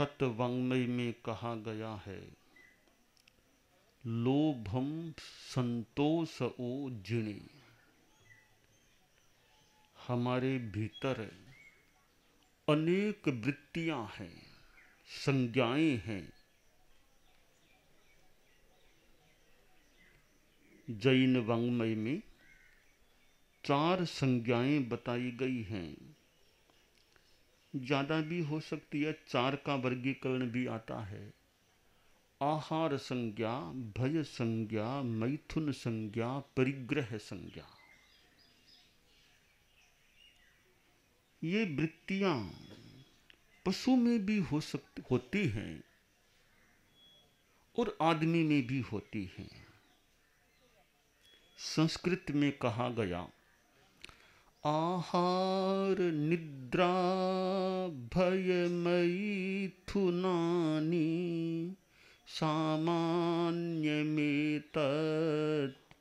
भारत वाङ्मय में कहा गया है, लोभम संतोषो जिणे। हमारे भीतर अनेक वृत्तियां हैं, संज्ञाएं हैं। जैन वाङ्मय में 4 संज्ञाएं बताई गई हैं। ज्यादा भी हो सकती है, 4 का वर्गीकरण भी आता है। आहार संज्ञा, भय संज्ञा, मैथुन संज्ञा, परिग्रह संज्ञा। ये वृत्तियां पशु में भी होती हैं और आदमी में भी होती हैं। संस्कृत में कहा गया, आहार निद्रा भय मैथुनानि सामान्यमेतत्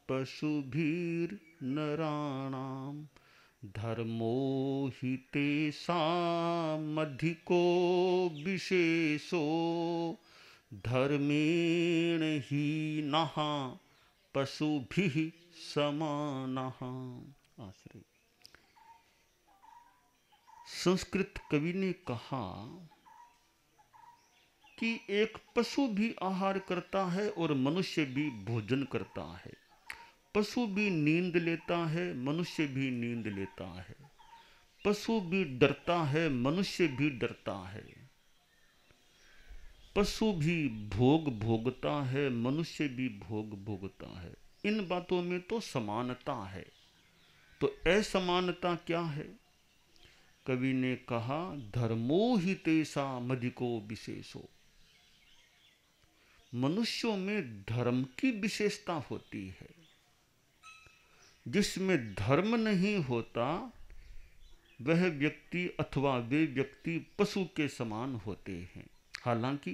पशुभिर्नराणाम् धर्मो हि तेषामधिको विशेषो धर्मेण हीनः पशुभिः समानः। आश्रय। संस्कृत कवि ने कहा कि एक पशु भी आहार करता है और मनुष्य भी भोजन करता है। पशु भी नींद लेता है, मनुष्य भी नींद लेता है। पशु भी डरता है, मनुष्य भी डरता है। पशु भी भोग भोगता है, मनुष्य भी भोग भोगता है। इन बातों में तो समानता है। तो असमानता क्या है? कवि ने कहा, धर्मो हि तेषामधिको विशेषो। मनुष्यों में धर्म की विशेषता होती है। जिसमें धर्म नहीं होता वह व्यक्ति अथवा वे व्यक्ति पशु के समान होते हैं। हालांकि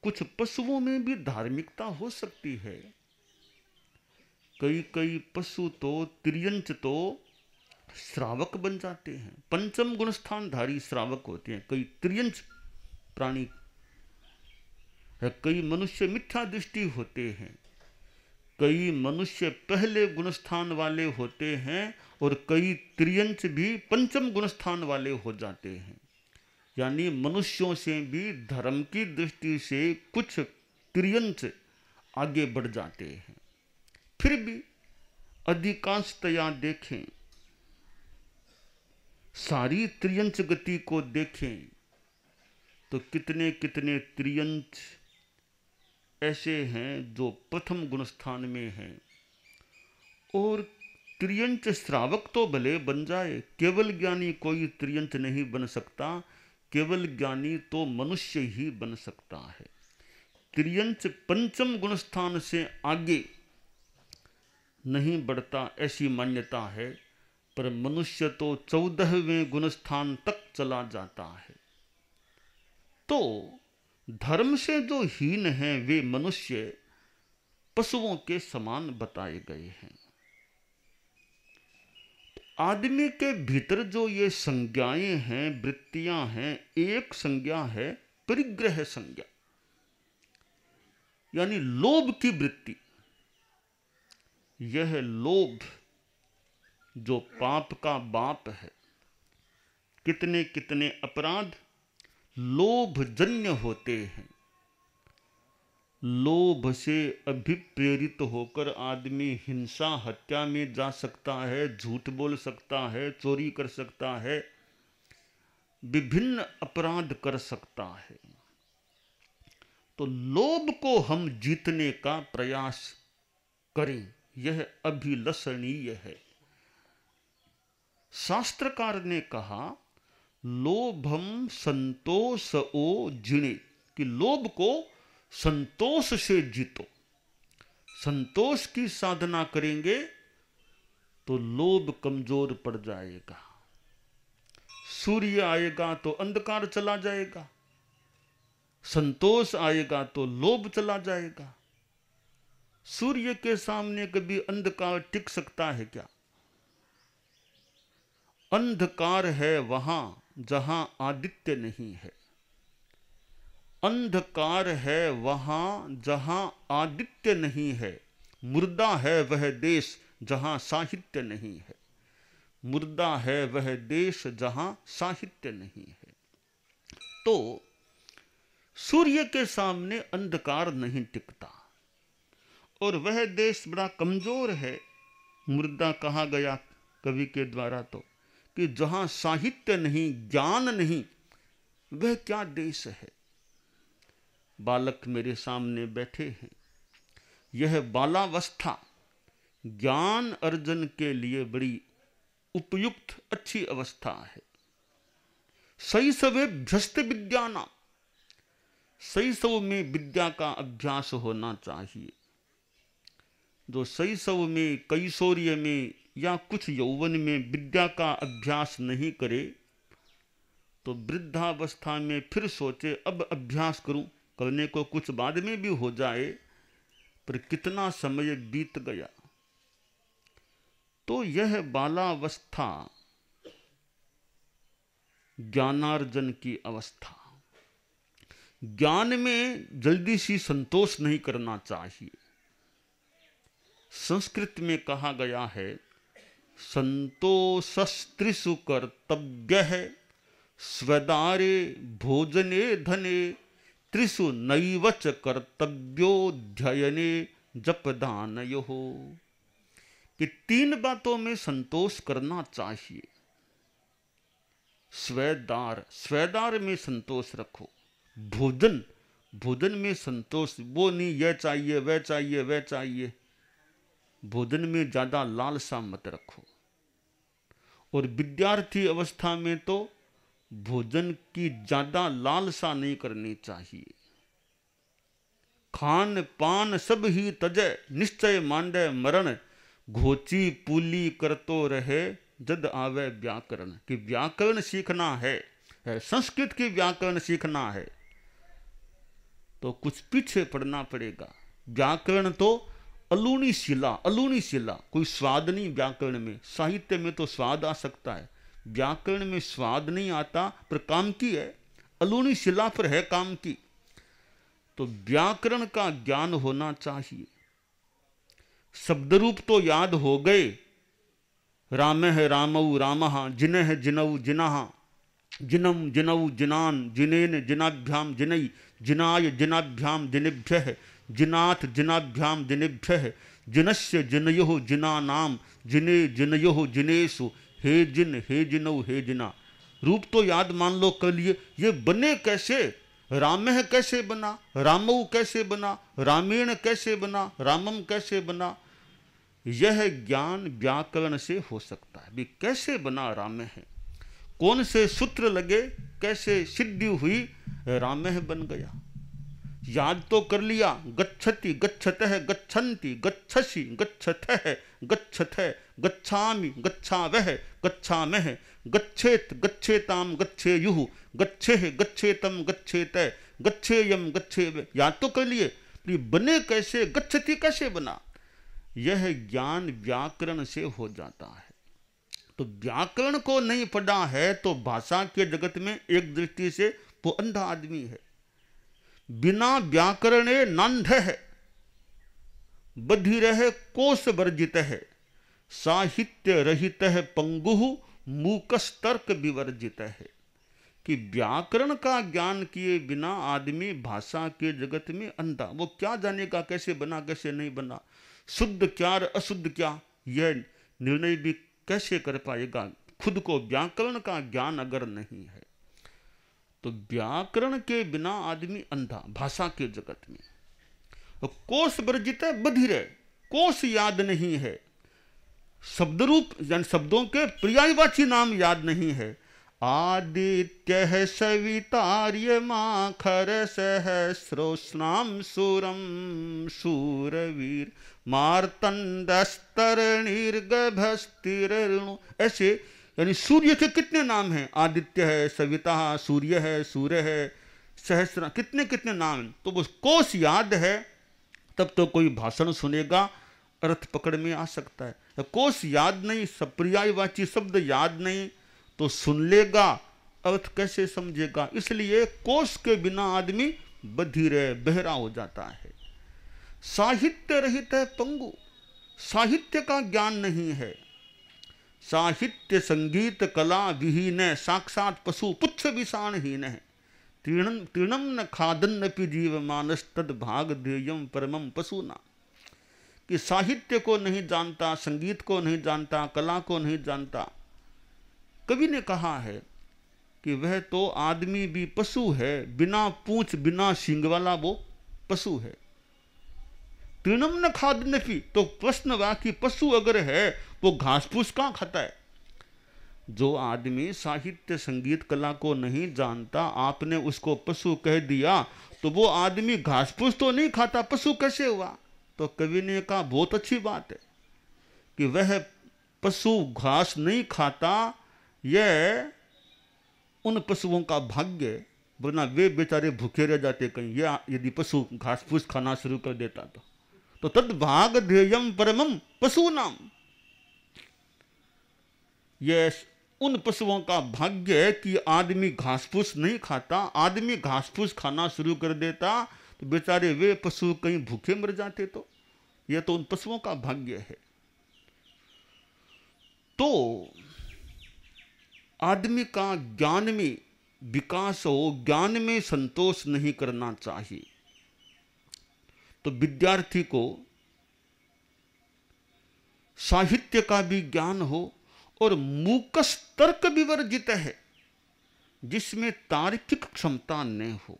कुछ पशुओं में भी धार्मिकता हो सकती है। कई पशु तो त्रियंच तो श्रावक बन जाते हैं, पंचम गुणस्थानधारी श्रावक होते हैं। कई त्रियंच प्राणी है। कई मनुष्य मिथ्या दृष्टि होते हैं। कई मनुष्य पहले गुणस्थान वाले होते हैं और कई त्रियंच भी पंचम गुणस्थान वाले हो जाते हैं। यानी मनुष्यों से भी धर्म की दृष्टि से कुछ त्रियंच आगे बढ़ जाते हैं। फिर भी अधिकांशतया देखें, सारी त्रियंच गति को देखें तो कितने कितने त्रियंच ऐसे हैं जो प्रथम गुणस्थान में हैं। और त्रियंच श्रावक तो भले बन जाए, केवल ज्ञानी कोई त्रियंच नहीं बन सकता। केवल ज्ञानी तो मनुष्य ही बन सकता है। त्रियंच पंचम गुणस्थान से आगे नहीं बढ़ता, ऐसी मान्यता है। पर मनुष्य तो 14वें गुणस्थान तक चला जाता है। तो धर्म से जो हीन हैं वे मनुष्य पशुओं के समान बताए गए हैं। आदमी के भीतर जो ये संज्ञाएं हैं, वृत्तियां हैं, एक संज्ञा है परिग्रह संज्ञा, यानी लोभ की वृत्ति। यह लोभ जो पाप का बाप है। कितने कितने अपराध लोभजन्य होते हैं। लोभ से अभिप्रेरित होकर आदमी हिंसा हत्या में जा सकता है, झूठ बोल सकता है, चोरी कर सकता है, विभिन्न अपराध कर सकता है। तो लोभ को हम जीतने का प्रयास करें, यह अभिलषणीय है। शास्त्रकार ने कहा, लोभम संतोषो जिणे, कि लोभ को संतोष से जीतो। संतोष की साधना करेंगे तो लोभ कमजोर पड़ जाएगा। सूर्य आएगा तो अंधकार चला जाएगा, संतोष आएगा तो लोभ चला जाएगा। सूर्य के सामने कभी अंधकार टिक सकता है क्या? अंधकार है वहां जहां आदित्य नहीं है। अंधकार है वहां जहां आदित्य नहीं है, मुर्दा है वह देश जहां साहित्य नहीं है। मुर्दा है वह देश जहां साहित्य नहीं है। तो सूर्य के सामने अंधकार नहीं टिकता, और वह देश बड़ा कमजोर है। मुर्दा कहा गया कवि के द्वारा तो कि जहां साहित्य नहीं, ज्ञान नहीं, वह क्या देश है। बालक मेरे सामने बैठे हैं। यह बालावस्था ज्ञान अर्जन के लिए बड़ी उपयुक्त अच्छी अवस्था है। शैशवेभ्यस्त विद्यानां, शैशव में विद्या का अभ्यास होना चाहिए। जो शैशव में, कैशोर्य में या कुछ यौवन में विद्या का अभ्यास नहीं करे, तो वृद्धावस्था में फिर सोचे अब अभ्यास करूं। करने को कुछ बाद में भी हो जाए, पर कितना समय बीत गया। तो यह बालावस्था ज्ञानार्जन की अवस्था। ज्ञान में जल्दी सी संतोष नहीं करना चाहिए। संस्कृत में कहा गया है, संतोषस्त्रिषु कर्तव्यः स्वदारे भोजने धने, त्रिषु नैवच कर्तव्योऽध्ययने जपदानयोः। कि 3 बातों में संतोष करना चाहिए। स्वदार, स्वदार में संतोष रखो। भोजन, भोजन में संतोष, वो नहीं यह चाहिए वह चाहिए वह चाहिए। भोजन में ज्यादा लालसा मत रखो। और विद्यार्थी अवस्था में तो भोजन की ज्यादा लालसा नहीं करनी चाहिए। खान पान सब ही तजय, निश्चय मांडे मरण, घोची पूली करतो रहे जद आवे व्याकरण। कि व्याकरण सीखना है, संस्कृत की व्याकरण सीखना है तो कुछ पीछे पड़ना पड़ेगा। व्याकरण तो अलूनी शिला, अलूनी शिला, कोई स्वाद नहीं व्याकरण में। साहित्य में तो स्वाद आ सकता है, व्याकरण में स्वाद नहीं आता, पर काम की है। अलूनी शिला पर है काम की। तो व्याकरण का ज्ञान होना चाहिए। शब्द रूप तो याद हो गए। राम है रामऊ रामः, जिन है जिनऊ जिनाह, जिनम जिनऊ जिनान, जिनेन जिनाभ्याम जिनई, जिनाय जिनाभ्याम जिनेभ्यः, जिनाथ जिनाभ्याम जिनेभ्यः, जिनस्य जिनयोः जिनानाम, जिने जिनयोः जिनेषु, हे जिन हे जिनऊ हे जिना। रूप तो याद मान लो कर लिए। ये बने कैसे? रामह कैसे बना, रामऊ कैसे बना, रामेण कैसे बना, रामम कैसे बना। यह ज्ञान व्याकरण से हो सकता है। भी कैसे बना राम है, कौन से सूत्र लगे, कैसे सिद्धि हुई, रामह बन गया। याद तो कर लिया। गच्छति गच्छतः गच्छन्ति, गच्छसि गच्छथः गच्छथः, गच्छामि गच्छावः गच्छामः, गच्छेत गच्छेताम गच्छेयुः, गच्छेह गच्छेतम गच्छेत, गच्छेयम गच्छेव। याद तो कर लिए। बने कैसे, गच्छति कैसे बना। यह ज्ञान व्याकरण से हो जाता है। तो व्याकरण को नहीं पढ़ा है तो भाषा के जगत में एक दृष्टि से वो अंधा आदमी है। बिना व्याकरणे नांध है, बधिर कोश वर्जित है, साहित्य रहित है पंगुः, मूकस्तर्क विवर्जित है। कि व्याकरण का ज्ञान किए बिना आदमी भाषा के जगत में अंधा। वो क्या जानेगा कैसे बना कैसे नहीं बना, शुद्ध क्या अशुद्ध क्या, यह निर्णय भी कैसे कर पाएगा खुद को। व्याकरण का ज्ञान अगर नहीं है तो व्याकरण के बिना आदमी अंधा भाषा के जगत में। कोश वर्जित है, बधिर है, कोश याद नहीं है, शब्द रूप यानी शब्दों के पर्यायवाची नाम याद नहीं है। आदित्य सवितार्य माखर सहस्रोस्नाम सूरम सूरवीर, मार्तंडस्तरणीर्गभस्तिरणु। ऐसे यानी सूर्य के कितने नाम हैं। आदित्य है, सविता, सूर्य है, सूर्य है, सहस्र, कितने कितने नाम हैं। तो वो कोश याद है तब तो कोई भाषण सुनेगा, अर्थ पकड़ में आ सकता है। कोश याद नहीं, पर्यायवाची शब्द याद नहीं तो सुन लेगा, अर्थ कैसे समझेगा। इसलिए कोश के बिना आदमी बधिर बहरा हो जाता है। साहित्य रहित है पंगु, साहित्य का ज्ञान नहीं है। साहित्य संगीत कला विहीन है, साक्षात पशु पुच्छ विषाणहीन है। तीर्णम न खादन्नपि जीव मानस तद भाग ध्येयम परमम पशुना। कि साहित्य को नहीं जानता, संगीत को नहीं जानता, कला को नहीं जानता। कवि ने कहा है कि वह तो आदमी भी पशु है, बिना पूंछ बिना सींग वाला वो पशु है। तृणम न खादन्नपि, तो प्रश्न हुआ कि पशु अगर है वो घास फूस कहाँ खाता है। जो आदमी साहित्य संगीत कला को नहीं जानता, आपने उसको पशु कह दिया, तो वो आदमी घास फूस तो नहीं खाता, पशु कैसे हुआ। तो कवि ने कहा बहुत अच्छी बात है कि वह पशु घास नहीं खाता, यह उन पशुओं का भाग्य, वरना वे बेचारे भूखे रह जाते कहीं। यदि पशु घास फूस खाना शुरू कर देता तो तद भाग ध्येयम परमम पशु नाम। यह उन पशुओं का भाग्य है कि आदमी घास फूस नहीं खाता। आदमी घास फूस खाना शुरू कर देता तो बेचारे वे पशु कहीं भूखे मर जाते। तो यह तो उन पशुओं का भाग्य है। तो आदमी का ज्ञान में विकास हो, ज्ञान में संतोष नहीं करना चाहिए। तो विद्यार्थी को साहित्य का भी ज्ञान हो और मूकस तर्क विवर्जित है, जिसमें तार्किक क्षमता न हो।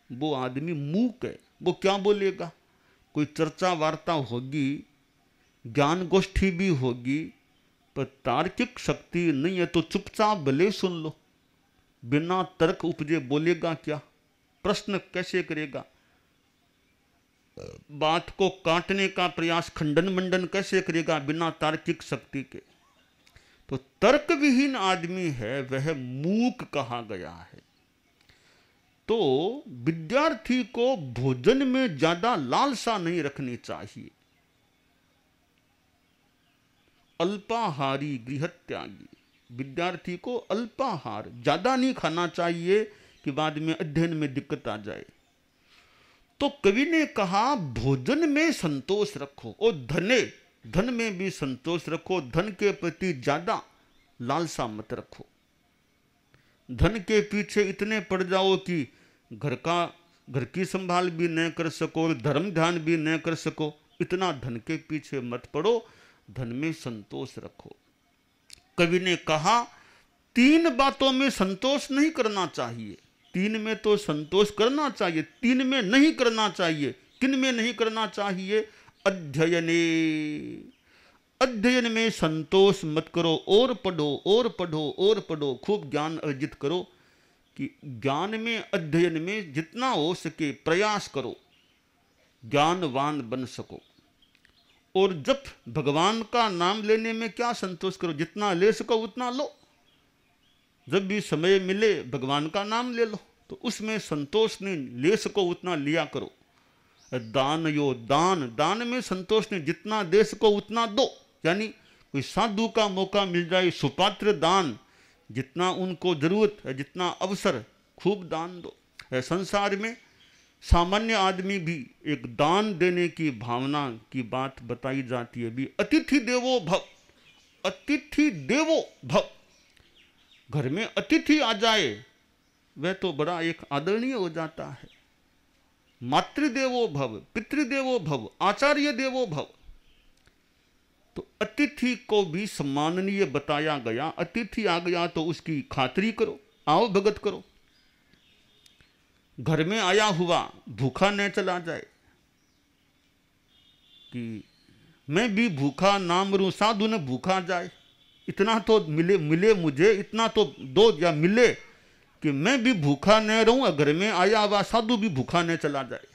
वो आदमी मूक है, वो क्या बोलेगा। कोई चर्चा वार्ता होगी, ज्ञान गोष्ठी भी होगी, पर तार्किक शक्ति नहीं है तो चुपचाप भले सुन लो। बिना तर्क उपजे बोलेगा क्या, प्रश्न कैसे करेगा, बात को काटने का प्रयास खंडन मंडन कैसे करेगा बिना तार्किक शक्ति के। तो तर्क विहीन आदमी है, वह मूक कहा गया है। तो विद्यार्थी को भोजन में ज्यादा लालसा नहीं रखनी चाहिए। अल्पाहारी गृहत्यागी, विद्यार्थी को अल्पाहार ज्यादा नहीं खाना चाहिए कि बाद में अध्ययन में दिक्कत आ जाए। तो कवि ने कहा भोजन में संतोष रखो और धन में भी संतोष रखो। धन के प्रति ज्यादा लालसा मत रखो। धन के पीछे इतने पड़ जाओ कि घर की संभाल भी न कर सको और धर्म ध्यान भी न कर सको, इतना धन के पीछे मत पड़ो। धन में संतोष रखो। कवि ने कहा 3 बातों में संतोष नहीं करना चाहिए। 3 में तो संतोष करना चाहिए, 3 में नहीं करना चाहिए। किन में नहीं करना चाहिए। अध्ययन में संतोष मत करो, और पढ़ो और पढ़ो और पढ़ो, खूब ज्ञान अर्जित करो। कि ज्ञान में अध्ययन में जितना हो सके प्रयास करो, ज्ञानवान बन सको। और जब भगवान का नाम लेने में क्या संतोष करो, जितना ले सको उतना लो। जब भी समय मिले भगवान का नाम ले लो, तो उसमें संतोष नहीं, ले सको उतना लिया करो। दान में संतोष नहीं, जितना दे सको उतना दो। यानी कोई साधु का मौका मिल जाए, सुपात्र दान, जितना उनको जरूरत है, जितना अवसर, खूब दान दो। संसार में सामान्य आदमी भी एक दान देने की भावना की बात बताई जाती है भी। अतिथि देवो भव, अतिथि देवो भव। घर में अतिथि आ जाए वह तो बड़ा एक आदरणीय हो जाता है। मातृदेवो भव, पितृदेवो भव, आचार्य देवो भव। तो अतिथि को भी सम्माननीय बताया गया। अतिथि आ गया तो उसकी खातिरी करो, आओ भगत करो। घर में आया हुआ भूखा न चला जाए कि मैं भी भूखा ना मरूं, साधु न भूखा जाए। इतना तो मिले मुझे, इतना तो दो या मिले कि मैं भी भूखा न रहूं, घर में आया हुआ साधु भी भूखा न चला जाए।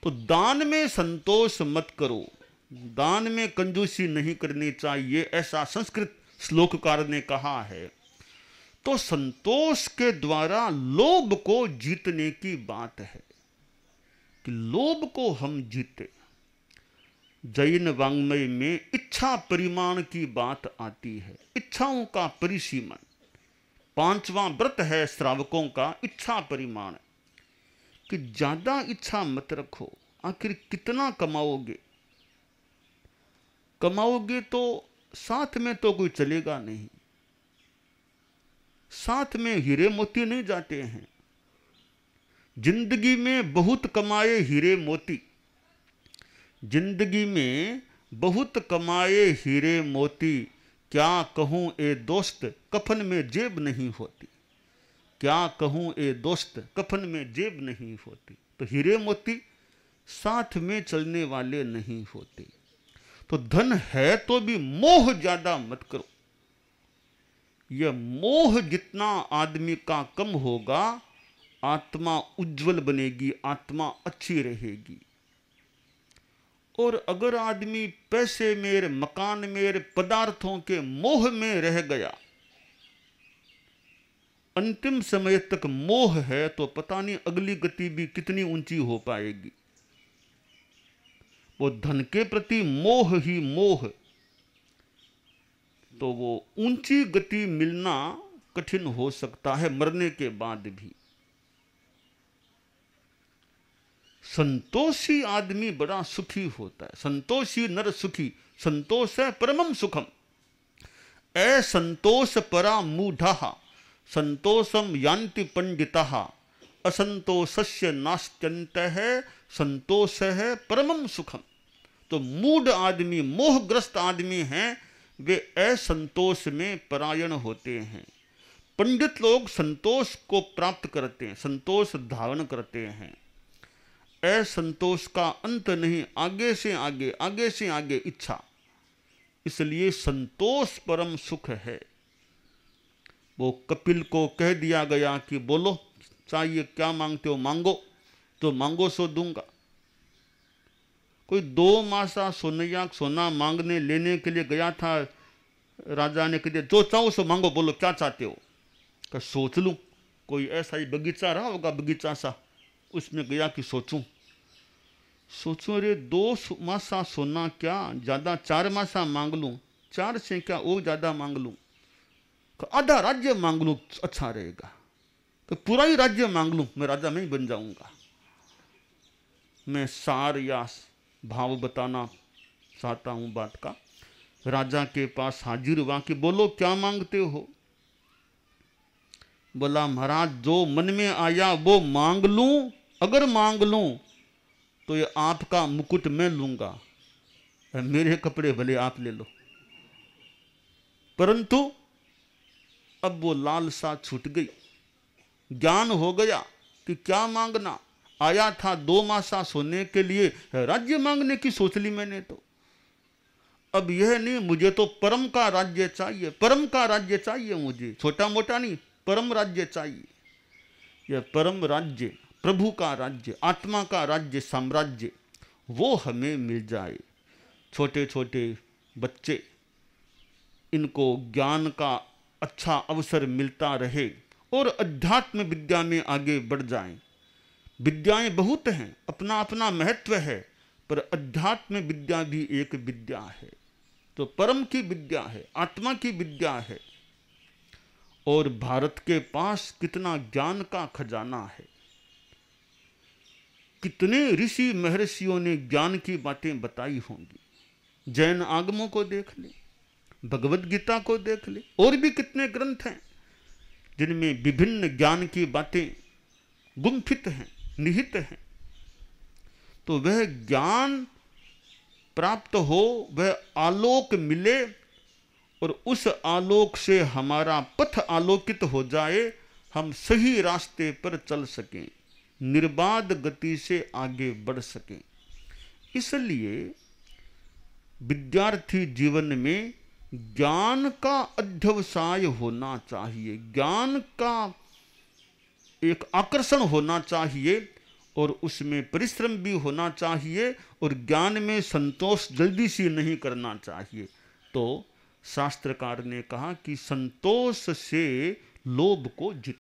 तो दान में संतोष मत करो, दान में कंजूसी नहीं करनी चाहिए, ऐसा संस्कृत श्लोककार ने कहा है। तो संतोष के द्वारा लोभ को जीतने की बात है कि लोभ को हम जीते। जैन वाङ्मय में इच्छा परिमाण की बात आती है, इच्छाओं का परिसीमन। 5वां व्रत है श्रावकों का, इच्छा परिमाण। कि ज्यादा इच्छा मत रखो। आखिर कितना कमाओगे? कमाओगे तो साथ में तो कोई चलेगा नहीं, साथ में हीरे मोती नहीं जाते हैं। जिंदगी में बहुत कमाए हीरे मोती, जिंदगी में बहुत कमाए हीरे मोती, क्या कहूं ए दोस्त कफन में जेब नहीं होती। क्या कहूं ए दोस्त कफन में जेब नहीं होती। तो हीरे मोती साथ में चलने वाले नहीं होते। तो धन है तो भी मोह ज्यादा मत करो। यह मोह जितना आदमी का कम होगा, आत्मा उज्जवल बनेगी, आत्मा अच्छी रहेगी। और अगर आदमी पैसे में, मकान में, पदार्थों के मोह में रह गया, अंतिम समय तक मोह है, तो पता नहीं अगली गति भी कितनी ऊंची हो पाएगी। वो धन के प्रति मोह ही मोह, तो वो ऊंची गति मिलना कठिन हो सकता है मरने के बाद भी। संतोषी आदमी बड़ा सुखी होता है। संतोषी नर सुखी, संतोष है परमम सुखम। असंतोष परा मूढ़ः संतोषम यान्ति पंडितः, असंतोषस्य नास्त्यन्तः संतोष है परमम सुखम। तो मूढ़ आदमी, मोहग्रस्त आदमी हैं, वे असंतोष में परायण होते हैं। पंडित लोग संतोष को प्राप्त करते हैं, संतोष धारण करते हैं। असंतोष का अंत नहीं, आगे से आगे, आगे से आगे इच्छा। इसलिए संतोष परम सुख है। वो कपिल को कह दिया गया कि बोलो चाहिए क्या मांगते हो, मांगो, तो मांगो सो दूंगा। कोई 2 मासा सोनैया सोना मांगने लेने के लिए गया था। राजा ने कह दिया जो चाहो सो मांगो, बोलो क्या चाहते हो। कि सोच लूं, कोई ऐसा ही बगीचा रहा होगा, बगीचा सा, उसमें गया कि सोचूं। सोचो रे 2 मासा सोना क्या, ज्यादा 4 मासा मांग लूं, 4 से क्या और ज्यादा मांग लूं, आधा राज्य मांग लूं अच्छा रहेगा। तो पूरा ही राज्य मांग लूं, मैं राजा नहीं बन जाऊंगा। मैं सार या भाव बताना चाहता हूं बात का। राजा के पास हाजिर हुआ कि बोलो क्या मांगते हो। बोला महाराज जो मन में आया वो मांग लूं, अगर मांग लूं तो ये आपका मुकुट मैं लूंगा, मेरे कपड़े भले आप ले लो। परंतु अब वो लालसा छूट गई, ज्ञान हो गया कि क्या मांगना। आया था 2 मासा सोने के लिए, राज्य मांगने की सोच ली मैंने। तो अब यह नहीं, मुझे तो परम का राज्य चाहिए, परम का राज्य चाहिए मुझे, छोटा मोटा नहीं, परम राज्य चाहिए। यह परम राज्य, प्रभु का राज्य, आत्मा का राज्य, साम्राज्य, वो हमें मिल जाए। छोटे छोटे बच्चे, इनको ज्ञान का अच्छा अवसर मिलता रहे और अध्यात्म विद्या में आगे बढ़ जाएं। विद्याएं बहुत हैं, अपना अपना महत्व है, पर अध्यात्म विद्या भी एक विद्या है। तो परम की विद्या है, आत्मा की विद्या है। और भारत के पास कितना ज्ञान का खजाना है। कितने ऋषि महर्षियों ने ज्ञान की बातें बताई होंगी। जैन आगमों को देख ले, भगवद गीता को देख ले, और भी कितने ग्रंथ हैं जिनमें विभिन्न ज्ञान की बातें गुम्फित हैं, निहित हैं। तो वह ज्ञान प्राप्त हो, वह आलोक मिले, और उस आलोक से हमारा पथ आलोकित हो जाए, हम सही रास्ते पर चल सकें, निर्बाध गति से आगे बढ़ सकें। इसलिए विद्यार्थी जीवन में ज्ञान का अध्यवसाय होना चाहिए, ज्ञान का एक आकर्षण होना चाहिए, और उसमें परिश्रम भी होना चाहिए, और ज्ञान में संतोष जल्दी से नहीं करना चाहिए। तो शास्त्रकार ने कहा कि संतोष से लोभ को जित